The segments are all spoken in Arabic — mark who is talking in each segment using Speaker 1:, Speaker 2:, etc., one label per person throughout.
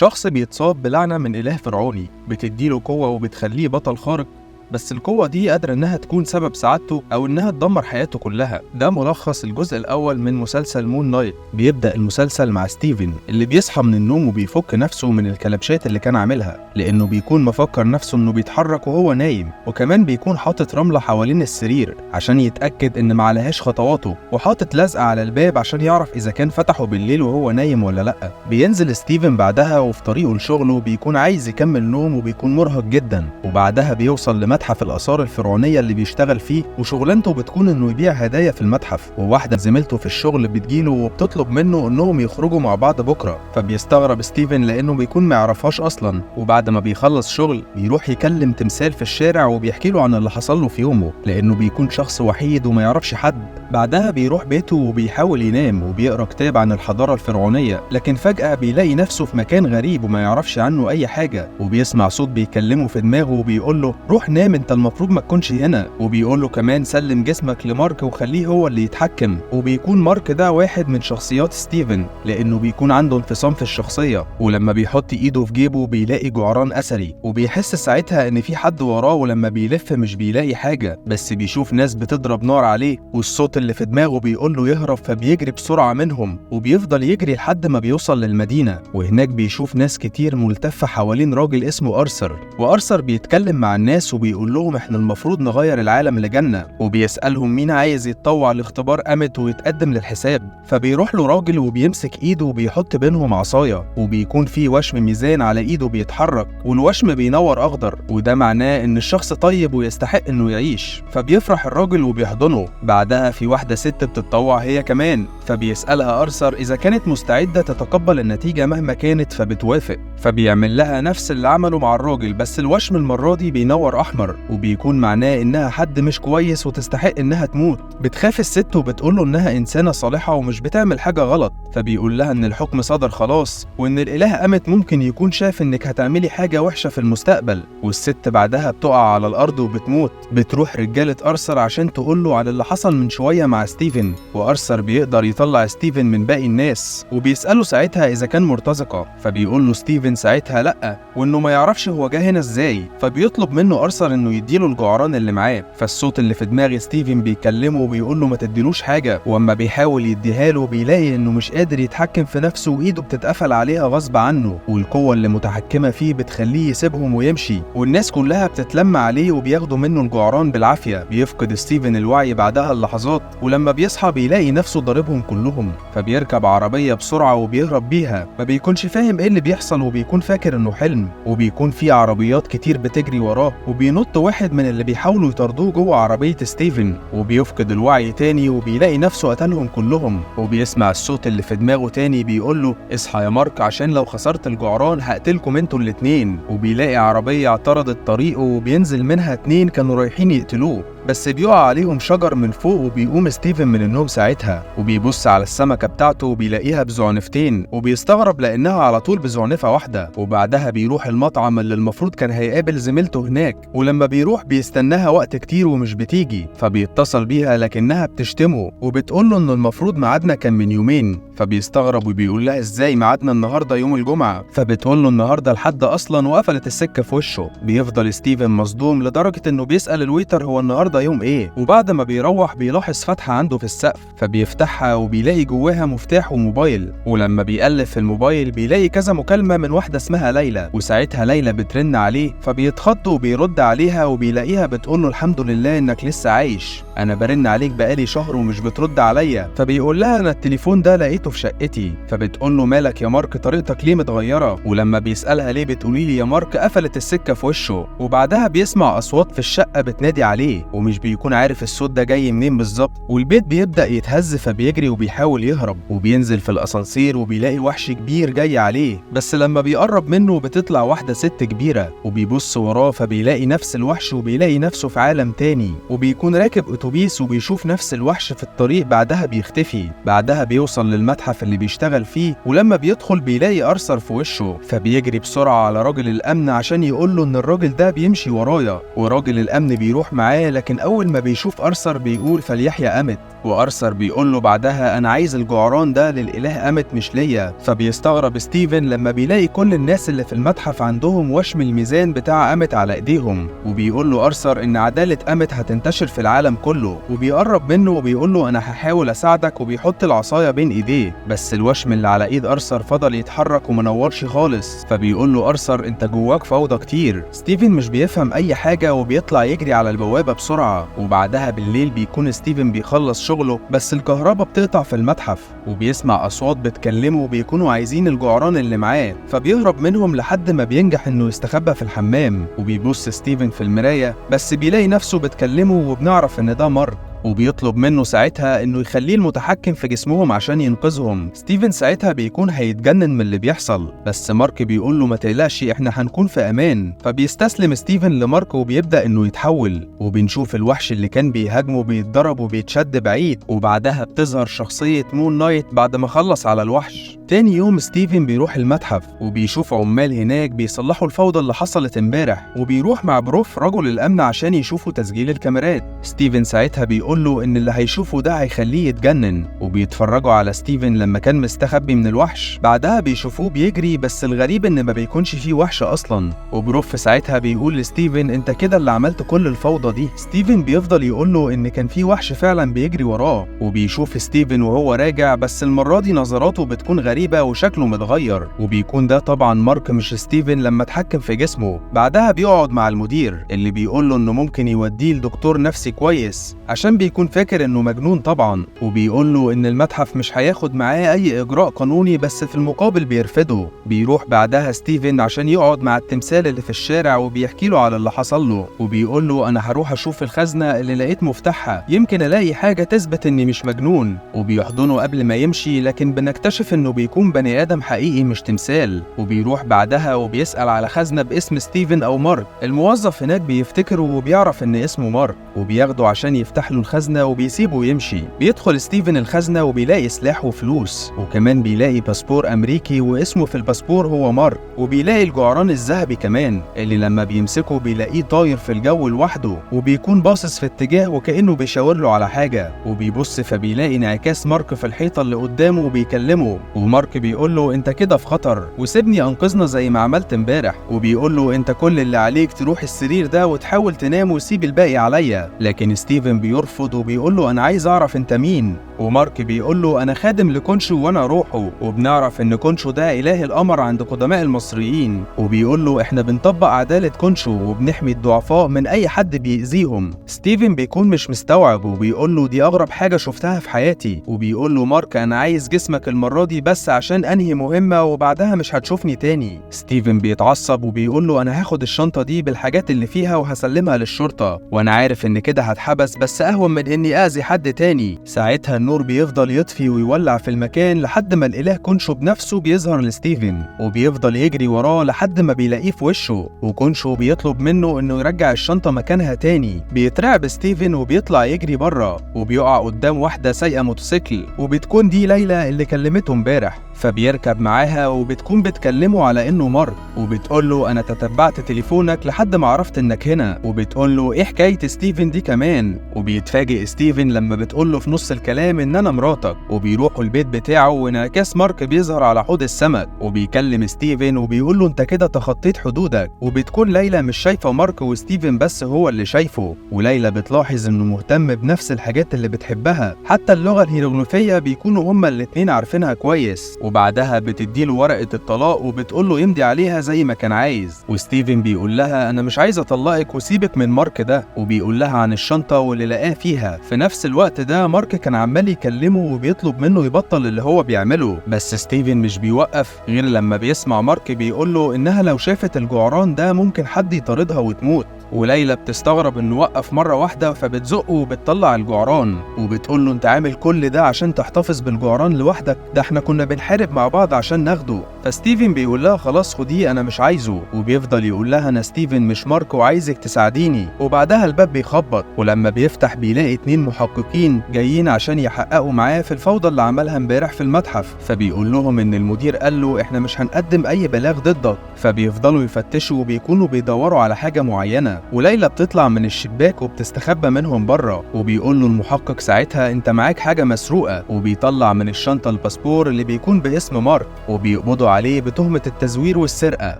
Speaker 1: شخص بيتصاب بلعنة من إله فرعوني بتديله قوة وبتخليه بطل خارق، بس القوة دي قادرة إنها تكون سبب سعادته أو إنها تدمر حياته كلها. ده ملخص الجزء الأول من مسلسل مون نايت. بيبدأ المسلسل مع ستيفن اللي بيصحى من النوم وبيفك نفسه من الكلبشات اللي كان عاملها، لأنه بيكون مفكر نفسه إنه بيتحرك وهو نايم، وكمان بيكون حاطط رملة حوالين السرير عشان يتأكد إن معلهاش خطواته، وحاطط لزقة على الباب عشان يعرف إذا كان فتحه بالليل وهو نايم ولا لأ. بينزل ستيفن بعدها وفي طريقه لشغله بيكون عايز يكمل نوم وبيكون مرهق جدا، وبعدها بيوصل متحف الآثار الفرعونية اللي بيشتغل فيه، وشغلانته بتكون إنه يبيع هدايا في المتحف. وواحدة زميلته في الشغل بتجيله وبتطلب منه إنهم يخرجوا مع بعض بكرة، فبيستغرب ستيفن لأنه بيكون ما يعرفهاش أصلا. وبعد ما بيخلص شغل بيروح يكلم تمثال في الشارع وبيحكي له عن اللي حصل له في يومه، لأنه بيكون شخص وحيد وما يعرفش حد. بعدها بيروح بيته وبيحاول ينام وبيقرأ كتاب عن الحضارة الفرعونية، لكن فجأة بيلاقي نفسه في مكان غريب وما يعرفش عنه أي حاجة، وبيسمع صوت بيكلمه في دماغه وبيقول له روح نام، انت المفروض ما تكونش هنا. وبيقول له كمان سلم جسمك لمارك وخليه هو اللي يتحكم. وبيكون مارك ده واحد من شخصيات ستيفن، لأنه بيكون عنده انفصام في الشخصية، ولما بيحط ايده في جيبه بيلاقي جعران أثري، وبيحس ساعتها ان في حد وراه، ولما بيلف مش بيلاقي حاجة، بس بيشوف ناس بتضرب نار عليه، والصوت اللي في دماغه بيقول له يهرب، فبيجري بسرعة منهم وبيفضل يجري لحد ما بيوصل للمدينة. وهناك بيشوف ناس كتير ملتفة حوالين راجل اسمه أرثر، وأرثر بيتكلم مع الناس وبيقول لهم احنا المفروض نغير العالم لجنة، وبيسألهم مين عايز يتطوع لاختبار أمت ويتقدم للحساب. فبيروح له راجل وبيمسك ايده وبيحط بينهم عصاية، وبيكون في وشم ميزان على ايده بيتحرك، والوشم بينور أخضر، وده معناه ان الشخص طيب ويستحق انه يعيش. فبيفرح الراجل وبيحضنه. بعدها في واحدة ست بتتطوع هي كمان، فبيسألها أرثر إذا كانت مستعدة تتقبل النتيجة مهما كانت، فبتوافق. فبيعمل لها نفس اللي عمله مع الراجل، بس الوشم المرة دي بينور أحمر، وبيكون معناه إنها حد مش كويس وتستحق إنها تموت. بتخاف الست وبتقوله إنها إنسانة صالحة ومش بتعمل حاجة غلط، فبيقول لها إن الحكم صدر خلاص، وإن الإله أمت ممكن يكون شاف إنك هتعملي حاجة وحشة في المستقبل. والست بعدها بتقع على الأرض وبتموت. بتروح رجالة أرثر عشان تقوله على اللي حصل من شوية مع ستيفن، وأرثر بيقدر يطلع ستيفن من باقي الناس، وبيسأله ساعتها إذا كان مرتزقة، فبيقول له ستيفن ساعتها لأ، وإنه ما يعرفش هو جه هنا إزاي. فبيطلب منه أرثر إنه يديله الجعران اللي معاه. فالصوت اللي في دماغ ستيفن بيكلمه وبيقول له ما تديلوش حاجة، واما بيحاول يديها له بيلاقي إنه مش قادر يتحكم في نفسه وإيده بتتقفل عليها غصب عنه، والقوة اللي متحكمة فيه بتخليه يسيبهم ويمشي، والناس كلها بتتلم عليه وبياخدوا منه الجعران بالعافية. بيفقد ستيفن الوعي بعدها اللحظات، ولما بيصحى بيلاقي نفسه ضاربهم كلهم. فبيركب عربية بسرعة وبيهرب بيها، ما بيكونش فاهم ايه اللي بيحصل وبيكون فاكر انه حلم، وبيكون في عربيات كتير بتجري وراه، وبينط واحد من اللي بيحاولوا يطاردوه جوه عربية ستيفن، وبيفقد الوعي تاني وبيلاقي نفسه قتلهم كلهم. وبيسمع الصوت اللي في دماغه تاني بيقول له اصحى يا مارك عشان لو خسرت الجعران هقتلكم انتوا الاتنين. وبيلاقي عربية اعترضت طريقه وبينزل منها 2 كانوا رايحين يقتلوه، بس بيقع عليهم شجر من فوق. وبيقوم ستيفن من النوم ساعتها وبيبص على السمكة بتاعته وبيلاقيها بزعنفتين، وبيستغرب لأنها على طول بزعنفة واحدة. وبعدها بيروح المطعم اللي المفروض كان هيقابل زميلته هناك، ولما بيروح بيستناها وقت كتير ومش بتيجي، فبيتصل بيها لكنها بتشتمه وبتقوله إنه المفروض ميعادنا كان من يومين. فبيستغرب وبيقول لها ازاي ميعادنا النهارده يوم الجمعة، فبتقول له النهارده الحد أصلا وقفلت السكة في وشه. بيفضل ستيفن مصدوم لدرجة إنه بيسأل الويتر هو النهارده يوم ايه، وبعد ما بيروح بيلاحظ فتحة عنده في السقف، فبيفتحها وبيلاقي جواها مفتاح وموبايل. ولما بيقلب في الموبايل بيلاقي كذا مكالمة من واحدة اسمها ليلى، وساعتها ليلى بترن عليه، فبيتخض وبيرد عليها وبيلاقيها بتقول له الحمد لله انك لسه عايش، انا برن عليك بقالي شهر ومش بترد عليا. فبيقول لها انا التليفون ده لقيته في شقتي. فبتقول له مالك يا مارك طريقتك ليه متغيرة؟ ولما بيسألها ليه بتقولي لي يا مارك قفلت السكة في وشه. وبعدها بيسمع اصوات في الشقة بتنادي عليه، ومش بيكون عارف الصوت ده جاي منين بالظبط، والبيت بيبدأ يتهز فبيجري وبيحاول يهرب، وبينزل في الاسانسير وبيلاقي وحش كبير جاي عليه، بس لما بيقرب منه بتطلع واحدة ست كبيرة، وبيبص وراه فبيلاقي نفس الوحش وبيلاقي نفسه في عالم تاني، وبيكون راكب اتوبيس وبيشوف نفس الوحش في الطريق. بعدها بيختفي. بعدها بيوصل للمتحف المتحف اللي بيشتغل فيه، ولما بيدخل بيلاقي أرثر في وشه، فبيجري بسرعة على راجل الأمن عشان يقول له إن الراجل ده بيمشي ورايا، وراجل الأمن بيروح معاه، لكن أول ما بيشوف أرثر بيقول فليحيى أمت، وأرثر بيقول له بعدها أنا عايز الجعران ده للإله أمت مش ليا. فبيستغرب ستيفن لما بيلاقي كل الناس اللي في المتحف عندهم وشم الميزان بتاع أمت على إيديهم، وبيقول له أرثر إن عدالة أمت هتنتشر في العالم كله، وبيقرب منه وبيقول له أنا هحاول أساعدك، وبيحط العصاية بين إيديه، بس الوشم اللي على إيد أرثر فضل يتحرك ومنورش خالص. فبيقول له أرثر أنت جواك فوضى كتير. ستيفن مش بيفهم أي حاجة وبيطلع يجري على البوابة بسرعة. وبعدها بالليل بيكون ستيفن بيخلص شغله، بس الكهرباء بتقطع في المتحف، وبيسمع أصوات بتكلمه وبيكونوا عايزين الجعران اللي معاه، فبيهرب منهم لحد ما بينجح إنه يستخبى في الحمام. وبيبص ستيفن في المراية بس بيلاقي نفسه بتكلمه، وبنعرف إن ده مارك، وبيطلب منه ساعتها انه يخليه المتحكم في جسمهم عشان ينقذهم. ستيفن ساعتها بيكون هيتجنن من اللي بيحصل، بس مارك بيقول له ما تقلقش احنا هنكون في امان. فبيستسلم ستيفن لمارك وبيبدأ انه يتحول، وبنشوف الوحش اللي كان بيهاجمه بيتضرب وبيتشد بعيد، وبعدها بتظهر شخصية مون نايت بعد ما خلص على الوحش. تاني يوم ستيفن بيروح المتحف وبيشوف عمال هناك بيصلحوا الفوضى اللي حصلت امبارح، وبيروح مع بروف رجل الامن عشان يشوفوا تسجيل الكاميرات. ستيفن ساعتها بيقول له ان اللي هيشوفه ده هيخليه يتجنن، وبيتفرجوا على ستيفن لما كان مستخبي من الوحش. بعدها بيشوفوه بيجري، بس الغريب ان ما بيكونش فيه وحش اصلا. وبروف ساعتها بيقول لستيفن انت كده اللي عملت كل الفوضى دي. ستيفن بيفضل يقول له ان كان فيه وحش فعلا بيجري وراه، وبيشوف ستيفن وهو راجع، بس المرة دي نظراته بتكون غريبة وشكله متغير، وبيكون ده طبعا مارك مش ستيفن لما اتحكم في جسمه. بعدها بيقعد مع المدير اللي بيقول له انه ممكن يوديه لدكتور نفسي كويس عشان بيكون فاكر انه مجنون طبعا، وبيقول له ان المتحف مش هياخد معاه اي اجراء قانوني، بس في المقابل بيرفضه. بيروح بعدها ستيفن عشان يقعد مع التمثال اللي في الشارع وبيحكي له على اللي حصل له، وبيقول له انا هروح اشوف الخزنة اللي لقيت مفتاحها، يمكن الاقي حاجة تثبت اني مش مجنون. وبيحضنه قبل ما يمشي، لكن بنكتشف انه بيكون بني ادم حقيقي مش تمثال. وبيروح بعدها وبيسأل على خزنة باسم ستيفن او مارك. الموظف هناك بيفتكره وبيعرف ان اسمه مارك، وبياخده عشان يفتح له الخزنة وبيسيبه يمشي. بيدخل ستيفن الخزنة وبيلاقي سلاح وفلوس، وكمان بيلاقي باسبور امريكي واسمه في الباسبور هو مارك، وبيلاقي الجعران الذهبي كمان اللي لما بيمسكه بيلاقيه طاير في الجو لوحده، وبيكون باصص في اتجاه وكأنه بيشاور له على حاجة. وبيبص فبيلاقي انعكاس مارك في الحيطة اللي قدامه وبيكلمه، ومارك بيقول له انت كده في خطر وسيبني انقذنا زي ما عملت امبارح. وبيقول له انت كل اللي عليك تروح السرير ده وتحاول تنام وسيب الباقي عليا. لكن ستيفن بيرفض وبيقول له انا عايز اعرف انت مين. ومارك بيقول له انا خادم لكونشو وانا روحه، وبنعرف ان كونشو ده اله القمر عند قدماء المصريين. وبيقول له احنا بنطبق عدالة كونشو وبنحمي الضعفاء من اي حد بيأذيهم. ستيفن بيكون مش مستوعب وبيقول له دي اغرب حاجة شفتها في حياتي. وبيقول له مارك انا عايز جسمك المرة دي بس عشان انهي مهمة وبعدها مش هتشوفني تاني. ستيفن بيتعصب وبيقول له انا هاخد الشنطة دي بالحاجات اللي فيها وهسلمها للشرطة، وانا عارف ان كده هتحبس بس اهون من اني اذي حد تاني. ساعتها النور بيفضل يطفي ويولع في المكان لحد ما الاله كونشو بنفسه بيظهر لستيفن، وبيفضل يجري وراه لحد ما بيلاقيه في وشه. وكونشو بيطلب منه انه يرجع الشنطة مكانها تاني. بيترعب ستيفن وبيطلع يجري بره، وبيقع قدام واحدة سايقة موتوسيكل، وبتكون دي ليلى اللي كلمته امبارح. فبيركب معاها وبتكون بتكلمه على انه مارك، وبتقول له انا تتبعت تليفونك لحد ما عرفت انك هنا. وبتقول له ايه حكايه ستيفن دي كمان. وبيتفاجئ ستيفن لما بتقول له في نص الكلام ان انا مراتك. وبيروحوا البيت بتاعه وانعكاس مارك بيظهر على حوض السمك، وبيكلم ستيفن وبيقول له انت كده تخطيت حدودك. وبتكون ليلى مش شايفه مارك وستيفن بس هو اللي شايفه، وليلى بتلاحظ انه مهتم بنفس الحاجات اللي بتحبها، حتى اللغه الهيروغليفيه بيكونوا هما الاتنين عارفينها كويس. وبعدها بتديله ورقة الطلاق وبتقول له يمضي عليها زي ما كان عايز. وستيفن بيقول لها أنا مش عايز أطلقك وسيبك من مارك ده، وبيقول لها عن الشنطة واللي لقاه فيها. في نفس الوقت ده مارك كان عمال يكلمه وبيطلب منه يبطل اللي هو بيعمله، بس ستيفن مش بيوقف غير لما بيسمع مارك بيقول له إنها لو شافت الجعران ده ممكن حد يطاردها وتموت. وليلى بتستغرب انه وقف مرة واحدة فبتزقه وبتطلع الجعران وبتقول له انت عامل كل ده عشان تحتفظ بالجعران لوحدك؟ ده احنا كنا بنحارب مع بعض عشان ناخده. فستيفن بيقول لها خلاص خديه انا مش عايزه، وبيفضل يقول لها انا ستيفن مش مارك وعايزك تساعديني. وبعدها الباب بيخبط، ولما بيفتح بيلاقي 2 محققين جايين عشان يحققوا معاه في الفوضى اللي عملها امبارح في المتحف. فبيقول لهم ان المدير قال له احنا مش هنقدم اي بلاغ ضدك. فبيفضلوا يفتشوا وبيكونوا بيدوروا على حاجة معينة، وليلى بتطلع من الشباك وبتستخبى منهم بره. وبيقول له المحقق ساعتها انت معاك حاجة مسروقة، وبيطلع من الشنطة الباسبور اللي بيكون باسم مارك، وبيقبضوا عليه بتهمة التزوير والسرقة،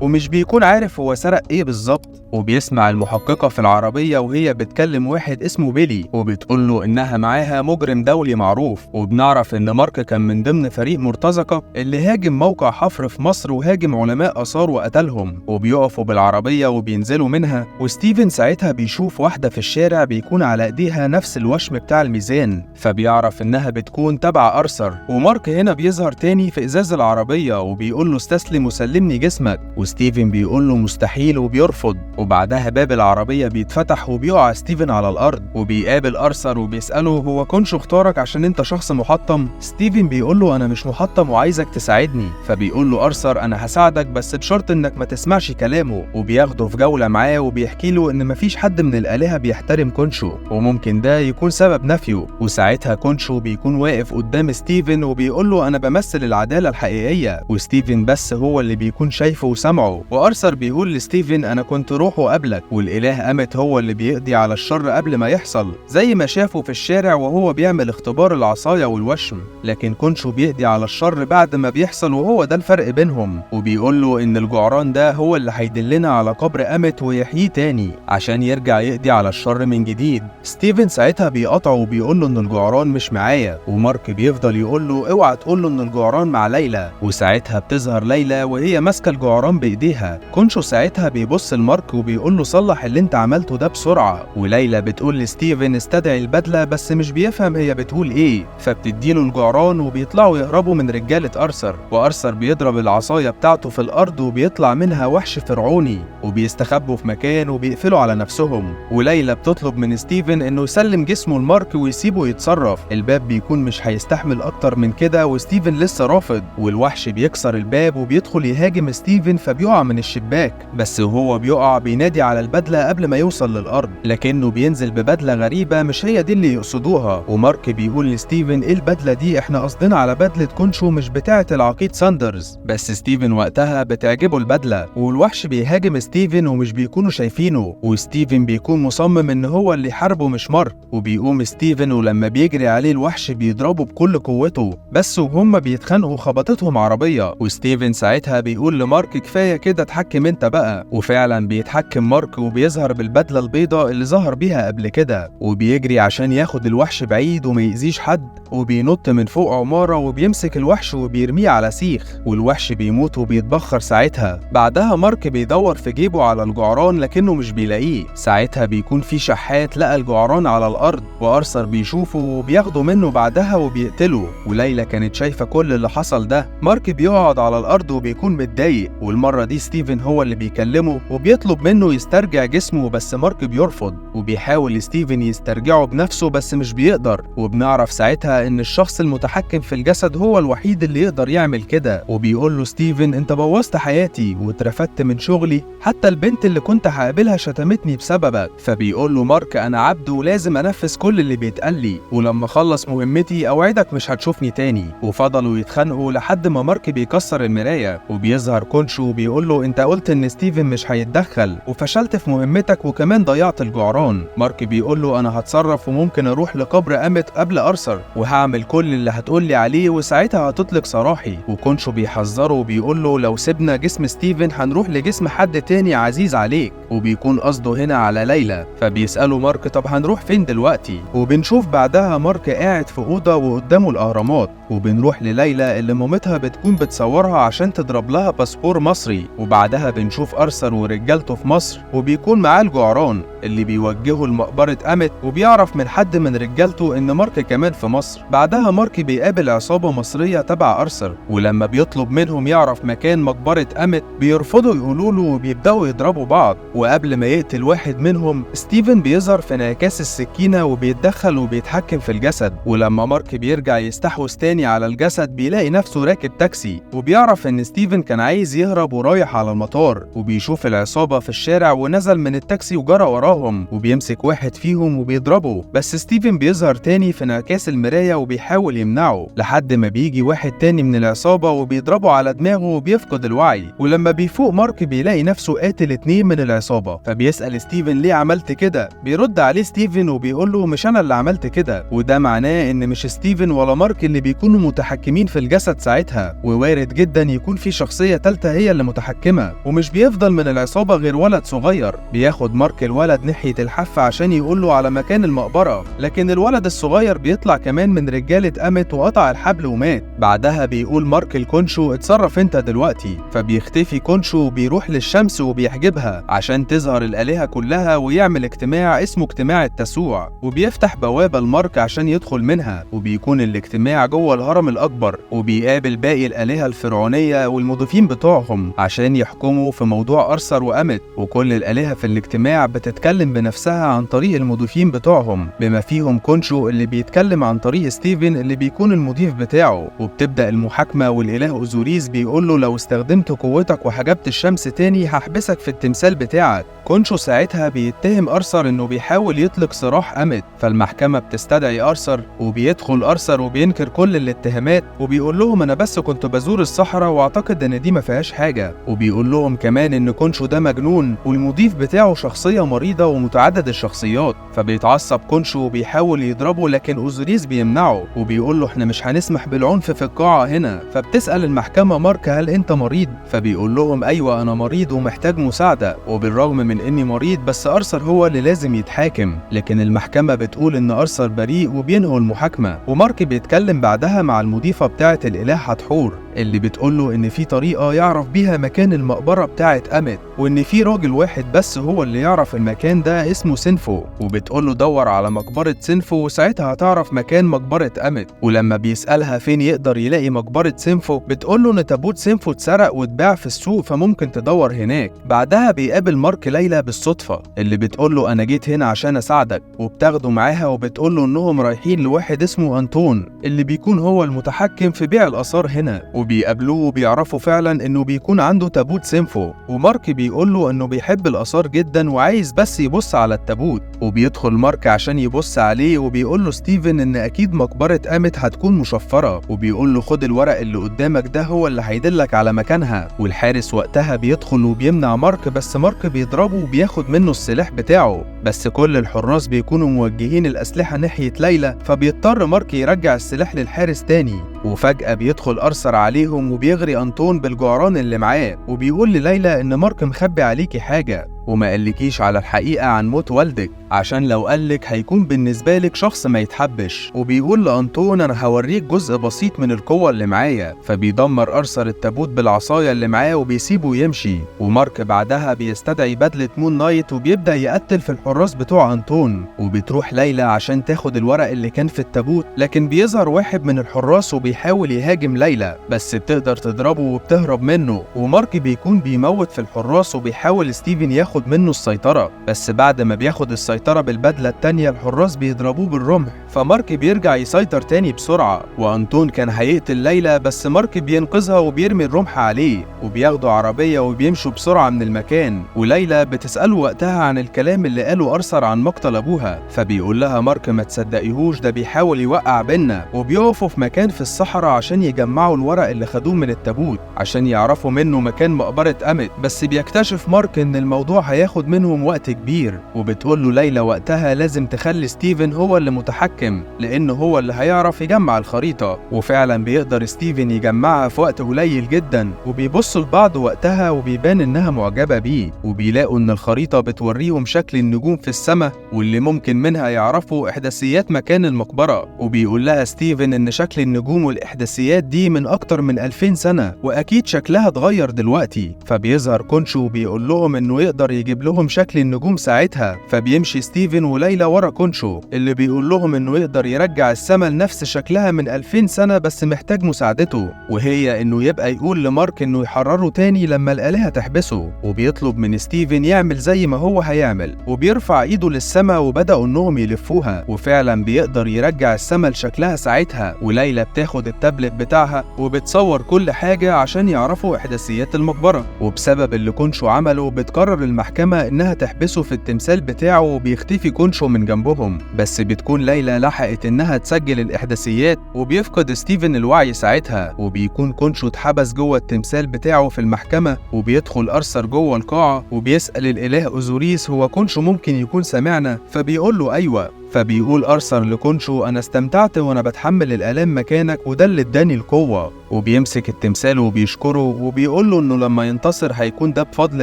Speaker 1: ومش بيكون عارف هو سرق ايه بالظبط. وبيسمع المحققة في العربية وهي بتكلم واحد اسمه بيلي وبتقول له انها معاها مجرم دولي معروف، وبنعرف ان مارك كان من ضمن فريق مرتزقة اللي هاجم موقع حفر في مصر وهاجم علماء آثار وقتلهم. وبيقفوا بالعربية وبينزلوا منها، وستيفن ساعتها بيشوف واحدة في الشارع بيكون على ايديها نفس الوشم بتاع الميزان، فبيعرف انها بتكون تبع أرثر. ومارك هنا بيظهر تاني في ازاز العربية وبيقول له استسلم وسلمني جسمك، وستيفن بيقول له مستحيل وبيرفض. وبعدها باب العربية بيتفتح وبيقع ستيفن على الأرض، وبيقابل أرثر وبيسأله هو كونشو اختارك عشان انت شخص محطم؟ ستيفن بيقول له انا مش محطم وعايزك تساعدني. فبيقول له أرثر انا هساعدك بس بشرط انك ما تسمعش كلامه. وبياخده في جولة معاه وبيحكي له ان مفيش حد من الآلهة بيحترم كونشو، وممكن ده يكون سبب نفيه. وساعتها كونشو بيكون واقف قدام ستيفن وبيقول له انا بمثل العدالة الحقيقية، وستيفن بس هو اللي بيكون شايفه وسمعه. وأرثر بيقول لستيفن انا كنت روحه قبلك، والاله أمت هو اللي بيقضي على الشر قبل ما يحصل، زي ما شافه في الشارع وهو بيعمل اختبار العصاية والوشم. لكن كونشو بيقضي على الشر بعد ما بيحصل، وهو ده الفرق بينهم. وبيقول له ان الجعران ده هو اللي هيدلنا على قبر أمت ويحييه تاني عشان يرجع يقضي على الشر من جديد. ستيفن ساعتها بيقطعه وبيقول له ان الجعران مش معايا، ومارك بيفضل يقول له اوعى تقول له ان الجعران مع ليلى. وساعتها بتظهر ليلى وهي ماسكه الجعران بايديها. كونشو ساعتها بيبص لمارك وبيقول له صلح اللي انت عملته ده بسرعه. وليلى بتقول لستيفن استدعي البدله، بس مش بيفهم هي بتقول ايه، فبتديله الجعران وبيطلعوا يهربوا من رجاله أرثر. وأرثر بيضرب العصايه بتاعته في الارض وبيطلع منها وحش فرعوني، وبيستخبوا في مكان وبيقفلوا على نفسهم. وليلى بتطلب من ستيفن انه يسلم جسمه لمارك ويسيبه يتصرف. الباب بيكون مش هيستحمل اكتر من كده، وستيفن لسه رافض. والوحش بيكسر الباب وبيدخل يهاجم ستيفن فبيقع من الشباك، بس وهو بيقع بينادي على البدله قبل ما يوصل للارض، لكنه بينزل ببدله غريبه مش هي دي اللي يقصدوها. ومارك بيقول لستيفن ايه البدله دي؟ احنا قصدنا على بدله كونشو مش بتاعه العقيد ساندرز. بس ستيفن وقتها بتعجبه البدله، والوحش بيهاجم ستيفن ومش بيكونوا شايفينه، وستيفن بيكون مصمم ان هو اللي يحاربه مش مارك. وبيقوم ستيفن ولما بيجري عليه الوحش بيضربه بكل قوته، بس وهم بيتخانقوا خبطتهم عربيه. وستيفن ساعتها بيقول لمارك كفايه كده اتحكم انت بقى. وفعلا بيتحكم مارك وبيظهر بالبدله البيضاء اللي ظهر بيها قبل كده، وبيجري عشان ياخد الوحش بعيد وما يأذيش حد. وبينط من فوق عماره وبيمسك الوحش وبيرميه على سيخ، والوحش بيموت وبيتبخر ساعتها. بعدها مارك بيدور في جيبه على الجعران لكنه مش بيلاقيه. ساعتها بيكون في شحات لقى الجعران على الارض، وأرثر بيشوفه وبياخده منه بعدها وبيقتله. وليلى كانت شايفه كل اللي حصل ده. مارك بيقعد على الارض وبيكون متضايق، والمره دي ستيفن هو اللي بيكلمه وبيطلب منه يسترجع جسمه، بس مارك بيرفض. وبيحاول ستيفن يسترجعه بنفسه بس مش بيقدر. وبنعرف ساعتها ان الشخص المتحكم في الجسد هو الوحيد اللي يقدر يعمل كده. وبيقول له ستيفن انت بوظت حياتي واترفدت من شغلي، حتى البنت اللي كنت هقابلها شتمتني بسببك. فبيقول له مارك انا عبد ولازم انفذ كل اللي بيتقال لي، ولما اخلص مهمتي اوعدك مش هتشوفني تاني. وفضلوا يتخانقوا لحد ما مارك بيكسر المرايه، وبيظهر كونشو وبيقول له انت قلت ان ستيفن مش هيتدخل وفشلت في مهمتك وكمان ضيعت الجعران. مارك بيقول له انا هتصرف وممكن اروح لقبر أمت قبل أرثر وهعمل كل اللي هتقولي عليه وساعتها هتطلق سراحي. وكونشو بيحذره وبيقول له لو سيبنا جسم ستيفن هنروح لجسم حد تاني عزيز عليك، وبيكون قصده هنا على ليلى. فبيسأله مارك طب هنروح فين دلوقتي؟ وبنشوف بعدها مارك قاعد في أوضة وقدامه الأهرامات، وبنروح لليلى اللي مامتها بتكون بتصورها عشان تضرب لها باسبور مصري. وبعدها بنشوف أرثر ورجالته في مصر وبيكون معاه الجعران اللي بيوجهه لمقبرة أميت، وبيعرف من حد من رجالته إن مارك كمان في مصر. بعدها مارك بيقابل عصابة مصرية تبع أرثر، ولما بيطلب منهم يعرف مكان مقبرة أميت بيرفضوا يقولوا له وبيبدأوا يضربوا بعض. وقبل ما يقتل واحد منهم ستيفن بيظهر في انعكاس السكينة وبيتدخل وبيتحكم في الجسد. ولما مارك بيرجع يستحوذ تاني على الجسد بيلاقي نفسه راكب تاكسي، وبيعرف إن ستيفن كان عايز يهرب ورايح على المطار، وبيشوف العصابة في الشارع ونزل من التاكسي وجرى وراهم وبيمسك واحد فيهم وبيضربه. بس ستيفن بيظهر تاني في انعكاس المراية وبيحاول يمنعه لحد ما بيجي واحد تاني من العصابة وبيضربه على دماغه وبيفقد الوعي. ولما بيفوق مارك بيلاقي نفسه قاتل 2 من العصابة، فبيسأل ستيفن ليه عملت كده؟ بيرد عليه ستيفن وبيقول له مش أنا اللي عملت كده، وده معناه إن مش ستيفن ولا مارك اللي بيكونوا متحكمين في الجسد ساعتها، ووارد جدا يكون في شخصية تالتة هي اللي متحكمة. ومش بيفضل من العصابة غير ولد صغير. بياخد مارك الولد ناحية الحافة عشان يقول له على مكان المقبرة، لكن الولد الصغير بيطلع كمان من رجالة أميت وقطع الحبل ومات. بعدها بيقول مارك لكونشو اتصرف انت دلوقتي، فبيختفي كونشو وبيروح للشمس وبيحجبها عشان تظهر الآلهة كلها ويعمل اجتماع اسمه اجتماع التسوع، وبيفتح بوابة لمارك عشان يدخل منها. وبيكون الاجتماع جوه الهرم الأكبر، وبيقابل باقي الآلهة الفرعونية والمضيفين بتوعهم عشان يحكموا في موضوع أرثر وأميت. وكل الآلهة في الاجتماع بتتكلم بنفسها عن طريق المضيفين بتوعهم، بما فيهم كونشو اللي بيتكلم عن طريق ستيفن اللي بيكون المضيف بتاعه. وبتبدأ المحاكمة، والإله أوزوريس بيقول له لو استخدمت قوتك وحجبت الشمس تاني هحبسك في التمثال بتاعك. كونشو ساعتها بيتهم أرثر إنه بيحاول يطلق سراح أميت، فالمحكمة بتستدعي أرثر، وبيدخل أرثر وبينكر كل الاتهامات وبيقول لهم أنا بس كنت بزور الصحراء وأعتقد إن دي ما فيهاش حاجة. وبيقول لهم كمان إن كونشو ده مجنون والمضيف بتاعه شخصية مريضة ومتعدد الشخصيات. فبيتعصب كونشو وبيحاول يضربه، لكن أوزوريس بيمنعه وبيقول له إحنا مش هنسمح بالعنف في القاعة هنا. فبتسأل المحكمة مارك هل أنت مريض؟ فبيقول لهم أيوة أنا مريض ومحتاج مساعدة، وبالرغم من إني مريض بس أرثر هو اللي لازم يتحاكم. لكن المحكمة بتقول إن أرثر بريء وبينهوا المحاكمة. ومارك بيتكلم بعدها مع المضيفة بتاعة الإله حتحور اللي بتقوله إن في طريقة يعرف بيها مكان المقبرة بتاعة أميت، وإن في راجل واحد بس هو اللي يعرف المكان ده اسمه سينفو. وبتقوله دور على مقبرة سينفو وساعتها هتعرف مكان مقبرة أميت. ولما بيسألها فين يقدر يلاقي مقبرة سينفو بتقوله إن تابوت سينفو اتسرق واتباع في السوق فممكن تدور هناك. بعدها بيقابل مارك ليلى بالصدفة اللي بتقوله أنا جيت هنا عشان أساعدك، وبتاخده معاها وبتقوله إنهم رايحين لواحد اسمه أنطون اللي بيكون هو المتحكم في بيع الآثار هنا. وبيقابلوه وبيعرفوا فعلا إنه بيكون عنده تابوت سينفو، ومارك بيقوله إنه بيحب الآثار جدا وعايز بس يبص على التابوت. وبيدخل مارك عشان يبص عليه وبيقوله ستيفن إن أكيد مقبرة أميت هتكون مشفرة، وبيقوله خد الورق اللي قدامك ده هو اللي هيدلك على مكانها. والحارس وقتها بيدخل وبيمنع مارك، بس مارك بيضربه وبياخد منه السلاح بتاعه. بس كل الحراس بيكونوا موجهين الأسلحة ناحية ليلى، فبيضطر مارك يرجع السلاح للحارس تاني. وفجأة بيدخل أرثر عليهم وبيغري أنطون بالجعران اللي معاه، وبيقول لليلى إن مارك مخبي عليكي حاجة وما قالكيش على الحقيقة عن موت والدك، عشان لو قالك هيكون بالنسبة لك شخص ما يتحبش. وبيقول لأنطون أنا هوريك جزء بسيط من القوة اللي معايا. فبيدمر أرثر التابوت بالعصاية اللي معاه وبيسيبه يمشي. ومارك بعدها بيستدعي بدلة مون نايت وبيبدأ يقتل في الحراس بتوع أنطون. وبتروح ليلى عشان تاخد الورق اللي كان في التابوت، لكن بيظهر واحد من الحراس وبيحاول يهاجم ليلى، بس بتقدر تضربه وبتهرب منه. ومارك بيكون بيموت في الحراس وبيحاول ستيفن ياخد منه السيطرة، بس بعد ما بياخد السيطرة بالبدلة التانية الحراس بيضربوه بالرمح. فمارك بيرجع يسيطر تاني بسرعة. وأنطون كان هيقتل ليلى بس مارك بينقذها وبيرمي الرمح عليه، وبياخدوا عربية وبيمشوا بسرعة من المكان. وليلى بتسأله وقتها عن الكلام اللي قاله أرثر عن مقتل أبوها، فبيقول لها مارك ما تصدقيهوش ده بيحاول يوقع بينا. وبيقفوا في مكان في الصحراء عشان يجمعوا الورق اللي خدوه من التابوت عشان يعرفوا منه مكان مقبرة أميت، بس بيكتشف مارك إن الموضوع هياخد منهم وقت كبير. وبتقول له ليلى وقتها لازم تخلي ستيفن هو اللي متحكم لأنه هو اللي هيعرف يجمع الخريطة. وفعلا بيقدر ستيفن يجمعها في وقت قليل جدا. وبيبصوا لبعض وقتها وبيبان إنها معجبة بيه، وبيلاقوا إن الخريطة بتوريهم شكل النجوم في السماء واللي ممكن منها يعرفوا إحداثيات مكان المقبرة. وبيقول لها ستيفن إن شكل النجوم والإحداثيات دي من أكتر من 2000 سنة وأكيد شكلها اتغير دلوقتي. فبيظهر كونشو وبيقول لهم إنه يقدر يجيب لهم شكل النجوم ساعتها، فبيمشي ستيفن وليلى ورا كونشو اللي بيقول لهم انه يقدر يرجع السما لنفس شكلها من 2000 سنة بس محتاج مساعدته، وهي انه يبقى يقول لمارك انه يحرره تاني لما الآلهة تحبسه، وبيطلب من ستيفن يعمل زي ما هو هيعمل، وبيرفع ايده للسما وبدأوا انهم يلفوها، وفعلا بيقدر يرجع السما لشكلها ساعتها. وليلى بتاخد التابلت بتاعها وبتصور كل حاجة عشان يعرفوا إحداثيات المقبرة، وبسبب اللي كونشو عمله بتقرر المحكمة إنها تحبسه في التمثال بتاعه، وبيختفي كونشو من جنبهم، بس بتكون ليلى لحقت إنها تسجل الإحداثيات، وبيفقد ستيفن الوعي ساعتها، وبيكون كونشو اتحبس جوه التمثال بتاعه في المحكمة، وبيدخل أرثر جوه القاعة وبيسأل الإله أوزوريس هو كونشو ممكن يكون سمعنا، فبيقول له أيوة. فبيقول أرثر لكونشو أنا استمتعت وأنا بتحمل الآلام مكانك وده اللي اداني القوة، وبيمسك التمثال وبيشكره وبيقول له إنه لما ينتصر هيكون ده بفضل